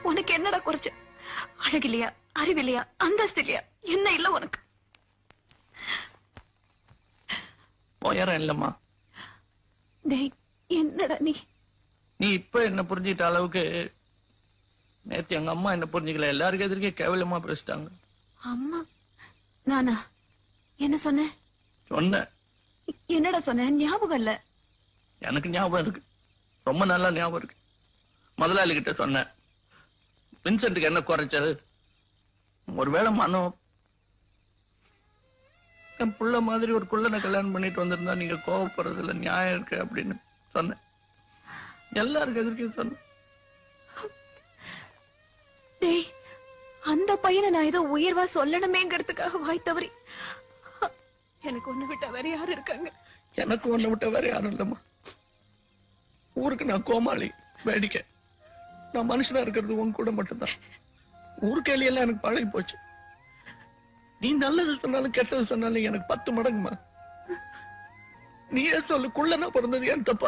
உனக்கு என்னடா குறைச்சு? அழகில்லையா, அறிவில்லையா, அந்தஸ்து இல்லையா, என்ன இல்ல உனக்கு? உயரம் இல்லம்மா. டேய், என்னடா நீ இப்ப என்ன புரிஞ்சுக்கிட்ட அளவுக்கு நேத்து எங்க அம்மா என்ன புரிஞ்சுக்கல. எல்லாருக்கும் எதிர்க்கே கேவலமா பேசிட்டாங்க. அம்மா? நானா? என்ன சொன்ன? சொன்ன. என்னடா சொன்ன? ஞாபகம் இல்ல. எனக்கு ஞாபகம் இருக்கு, ரொம்ப நல்லா ஞாபகம் இருக்கு. முதலாளி கிட்ட சொன்ன, வின்சென்ட்டுக்கு என்ன குறைச்சது? ஒருவேளை மனோ என் புள்ள மாதிரி ஒரு குள்ளனை கல்யாணம் பண்ணிட்டு வந்திருந்தா நீங்க கோவப்படுறதுல நியாயம் இருக்கு அப்படின்னு சொன்னேன். எல்லாருக்கும் எதிர்க்க சொன்னேன். டேய், அந்த பையனை நான் ஏதோ உயர்வா சொல்லணுமேங்கிறதுக்காக வாய் தவறி. எனக்கு ஒண்ணு விட்டா வேற யாரு இருக்காங்க? எனக்கு ஒண்ணு விட்ட வேற யாரும் இல்லம்மா. ஊருக்கு நான் கோமாளி, வேடிக்கை. நான் மனுஷனா இருக்கிறது உன் கூட மட்டும்தான். ஊருக்கேலியெல்லாம் எனக்கு பழகி போச்சு. நீ நல்லது சொன்னாலும் கெட்டது சொன்னாலும் எனக்கு 10 மடங்குமா. நீயே சொல்லு, குள்ளனா பிறந்தது ஏன் தப்பா?